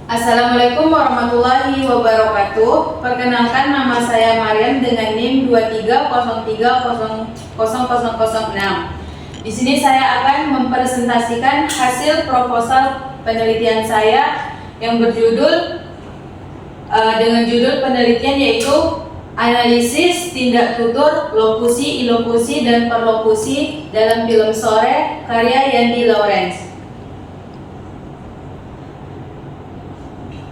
Assalamualaikum warahmatullahi wabarakatuh. Perkenalkan, nama saya Mariam dengan NIM 2303000006. Di sini saya akan mempresentasikan hasil proposal penelitian saya yang berjudul dengan judul penelitian yaitu analisis tindak tutur, lokusi, ilokusi, dan perlokusi dalam film Sore karya Yandi Lawrence.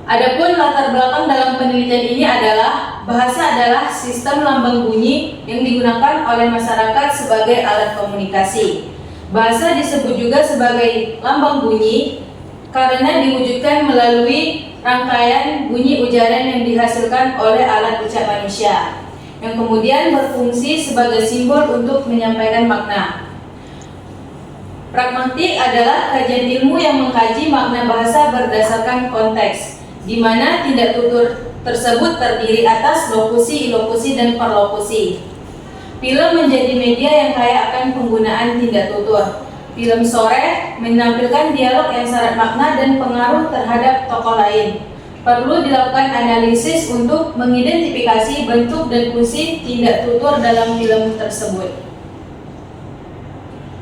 Adapun latar belakang dalam penelitian ini adalah bahasa adalah sistem lambang bunyi yang digunakan oleh masyarakat sebagai alat komunikasi. Bahasa disebut juga sebagai lambang bunyi karena diwujudkan melalui rangkaian bunyi ujaran yang dihasilkan oleh alat ucap manusia, yang kemudian berfungsi sebagai simbol untuk menyampaikan makna. Pragmatik adalah kajian ilmu yang mengkaji makna bahasa berdasarkan konteks, di mana tindak tutur tersebut terdiri atas lokusi, ilokusi, dan perlokusi. Film menjadi media yang kaya akan penggunaan tindak tutur. Film Sore menampilkan dialog yang syarat makna dan pengaruh terhadap tokoh lain. Perlu dilakukan analisis untuk mengidentifikasi bentuk dan fungsi tindak tutur dalam film tersebut.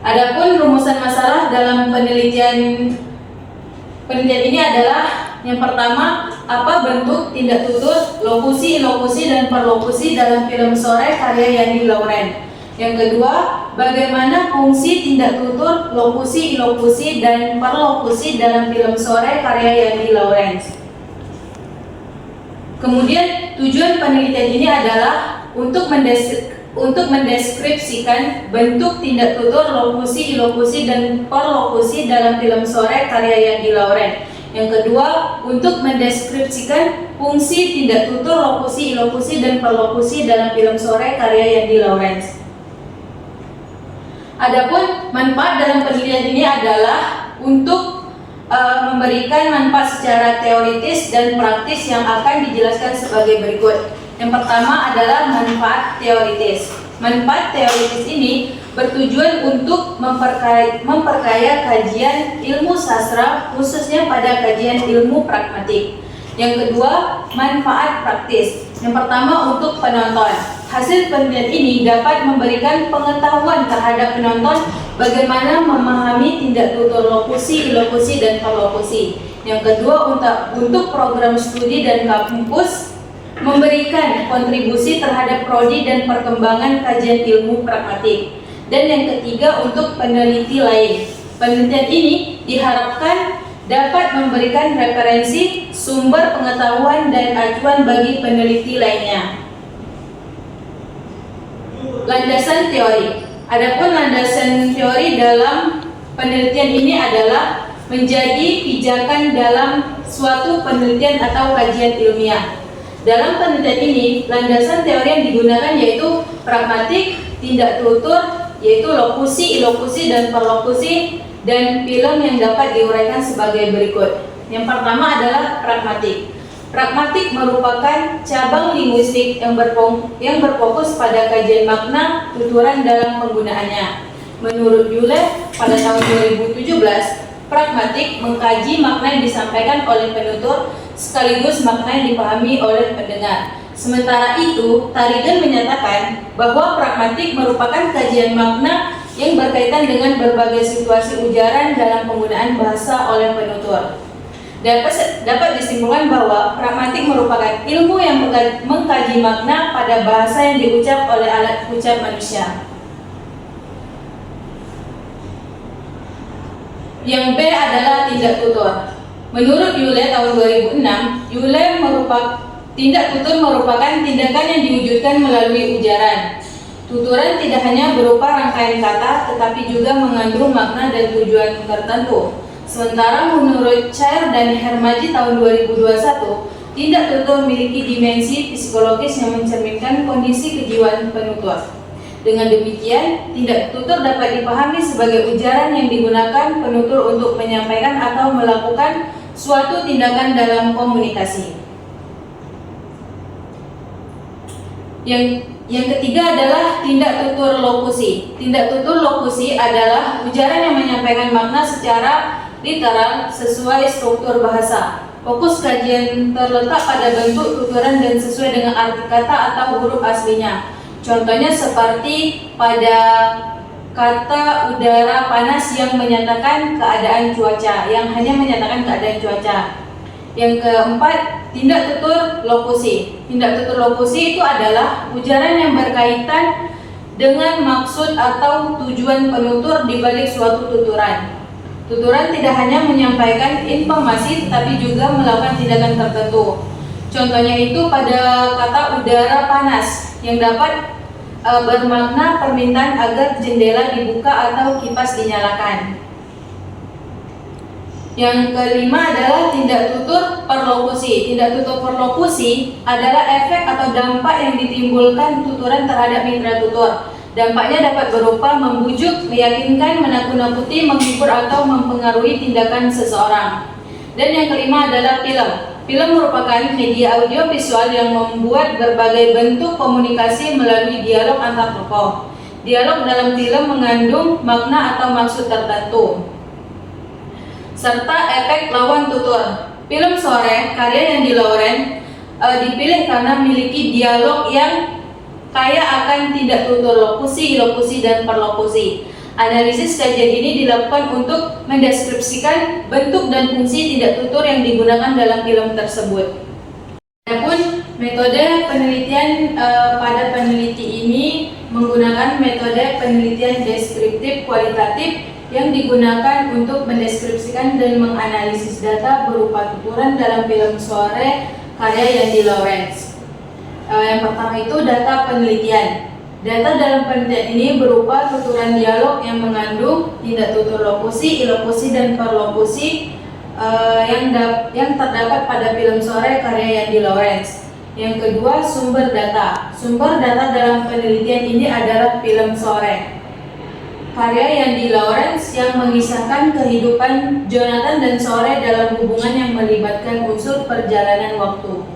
Adapun rumusan masalah dalam penelitian ini adalah: yang pertama, apa bentuk tindak tutur, lokusi, ilokusi, dan perlokusi dalam film Sore karya Yandi Lawrence. Yang kedua, bagaimana fungsi tindak tutur, lokusi, ilokusi, dan perlokusi dalam film Sore karya Yandi Lawrence. Kemudian tujuan penelitian ini adalah untuk mendeskripsikan bentuk tindak tutur, lokusi, ilokusi, dan perlokusi dalam film Sore karya Yandi Lawrence. Yang kedua, untuk mendeskripsikan fungsi tindak tutur, lokusi, ilokusi, dan perlokusi dalam film Sore karya Yandi Lawrence. Adapun manfaat dalam penelitian ini adalah untuk memberikan manfaat secara teoritis dan praktis yang akan dijelaskan sebagai berikut. Yang pertama adalah manfaat teoritis. Manfaat teoritis ini bertujuan untuk memperkaya kajian ilmu sastra, khususnya pada kajian ilmu pragmatik. Yang kedua, manfaat praktis. Yang pertama, untuk penonton. Hasil penelitian ini dapat memberikan pengetahuan terhadap penonton bagaimana memahami tindak tutur lokusi, ilokusi, dan perlokusi. Yang kedua, untuk program studi dan kampus, memberikan kontribusi terhadap prodi dan perkembangan kajian ilmu pragmatik. Dan yang ketiga, untuk peneliti lain. Penelitian ini diharapkan dapat memberikan referensi, sumber pengetahuan, dan acuan bagi peneliti lainnya. Landasan teori. Adapun landasan teori dalam penelitian ini adalah menjadi pijakan dalam suatu penelitian atau kajian ilmiah. Dalam penelitian ini, landasan teori yang digunakan yaitu pragmatik, tindak tutur, yaitu lokusi, ilokusi, dan perlokusi, dan film yang dapat diuraikan sebagai berikut. Yang pertama adalah pragmatik. Pragmatik merupakan cabang linguistik yang berfokus pada kajian makna tuturan dalam penggunaannya. Menurut Yule, pada tahun 2017, pragmatik mengkaji makna yang disampaikan oleh penutur sekaligus makna yang dipahami oleh pendengar. Sementara itu, Tarigan menyatakan bahwa pragmatik merupakan kajian makna yang berkaitan dengan berbagai situasi ujaran dalam penggunaan bahasa oleh penutur. Dapat disimpulkan bahwa pragmatik merupakan ilmu yang mengkaji makna pada bahasa yang diucap oleh alat ucap manusia. Yang B adalah tindak tutur. Menurut Yule tahun 2006, tindak tutur merupakan tindakan yang diwujudkan melalui ujaran. Tuturan tidak hanya berupa rangkaian kata, tetapi juga mengandung makna dan tujuan tertentu. Sementara menurut Chair dan Hermaji tahun 2021, tindak tutur memiliki dimensi psikologis yang mencerminkan kondisi kejiwaan penutur. Dengan demikian, tindak tutur dapat dipahami sebagai ujaran yang digunakan penutur untuk menyampaikan atau melakukan suatu tindakan dalam komunikasi. Yang ketiga adalah tindak tutur lokusi. Tindak tutur lokusi adalah ujaran yang menyampaikan makna secara literal sesuai struktur bahasa. Fokus kajian terletak pada bentuk tuturan dan sesuai dengan arti kata atau huruf aslinya. Contohnya seperti pada kata udara panas yang menyatakan keadaan cuaca, yang hanya menyatakan keadaan cuaca. Yang keempat, tindak tutur lokusi. Tindak tutur lokusi itu adalah ujaran yang berkaitan dengan maksud atau tujuan penutur di balik suatu tuturan. Tuturan tidak hanya menyampaikan informasi tetapi juga melakukan tindakan tertentu. Contohnya itu pada kata udara panas yang dapat bermakna permintaan agar jendela dibuka atau kipas dinyalakan. Yang kelima adalah tindak tutur perlokusi. Tindak tutur perlokusi adalah efek atau dampak yang ditimbulkan tuturan terhadap mitra tutur. Dampaknya dapat berupa membujuk, meyakinkan, menakut-nakuti, menghibur atau mempengaruhi tindakan seseorang. Dan yang kelima adalah film. Film merupakan media audio visual yang membuat berbagai bentuk komunikasi melalui dialog antar tokoh. Dialog dalam film mengandung makna atau maksud tertentu, serta efek lawan tutur. Film sore karya Yandi Lawrence dipilih karena memiliki dialog yang kaya akan tindak tutur lokusi, ilokusi, dan perlokusi. Analisis kajian ini dilakukan untuk mendeskripsikan bentuk dan fungsi tindak tutur yang digunakan dalam film tersebut. Adapun metode penelitian pada peneliti ini menggunakan metode penelitian deskriptif kualitatif yang digunakan untuk mendeskripsikan dan menganalisis data berupa tuturan dalam film sore karya Yandi Lawrence. Yang pertama itu data penelitian. Data dalam penelitian ini berupa tuturan dialog yang mengandung tindak tutur lokusi, ilokusi, dan perlokusi yang terdapat pada film sore karya Yandi Lawrence. Yang kedua, sumber data. Sumber data dalam penelitian ini adalah film sore karya Yandi Lawrence yang mengisahkan kehidupan Jonathan dan Sore dalam hubungan yang melibatkan unsur perjalanan waktu.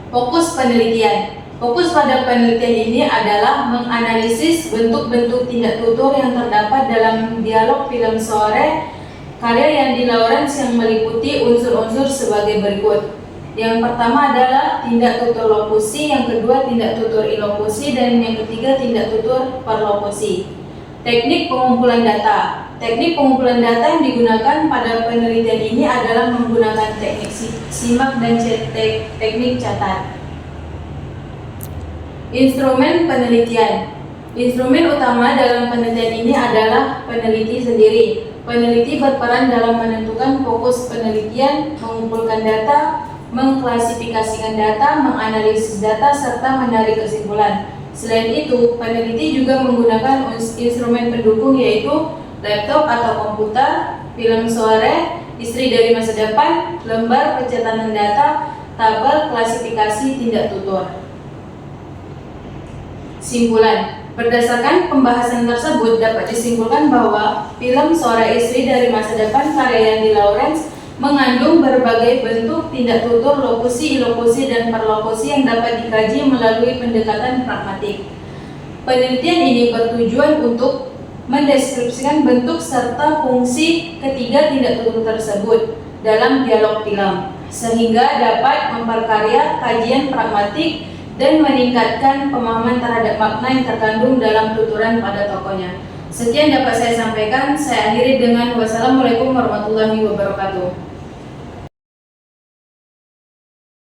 Fokus penelitian. Fokus pada penelitian ini adalah menganalisis bentuk-bentuk tindak tutur yang terdapat dalam dialog film sore karya Yandi Lawrence yang meliputi unsur-unsur sebagai berikut. Yang pertama adalah tindak tutur lokusi, yang kedua tindak tutur ilokusi, dan yang ketiga tindak tutur perlokusi. Teknik pengumpulan data. Teknik pengumpulan data yang digunakan pada penelitian ini adalah menggunakan teknik simak dan teknik catat. Instrumen penelitian. Instrumen utama dalam penelitian ini adalah peneliti sendiri. Peneliti berperan dalam menentukan fokus penelitian, mengumpulkan data, mengklasifikasikan data, menganalisis data, serta menarik kesimpulan. Selain itu, peneliti juga menggunakan instrumen pendukung yaitu laptop atau komputer, film sore, istri dari masa depan, lembar pencatatan data, tabel klasifikasi tindak tutur. Simpulan. Berdasarkan pembahasan tersebut dapat disimpulkan bahwa film Sore Istri dari Masa Depan karya Yandi Lawrence mengandung berbagai bentuk tindak tutur lokusi, ilokusi, dan perlokusi yang dapat dikaji melalui pendekatan pragmatik. Penelitian ini bertujuan untuk mendeskripsikan bentuk serta fungsi ketiga tindak tutur tersebut dalam dialog film, sehingga dapat memperkarya kajian pragmatik dan meningkatkan pemahaman terhadap makna yang terkandung dalam tuturan pada tokohnya. Sekian dapat saya sampaikan. Saya akhiri dengan wassalamualaikum warahmatullahi wabarakatuh.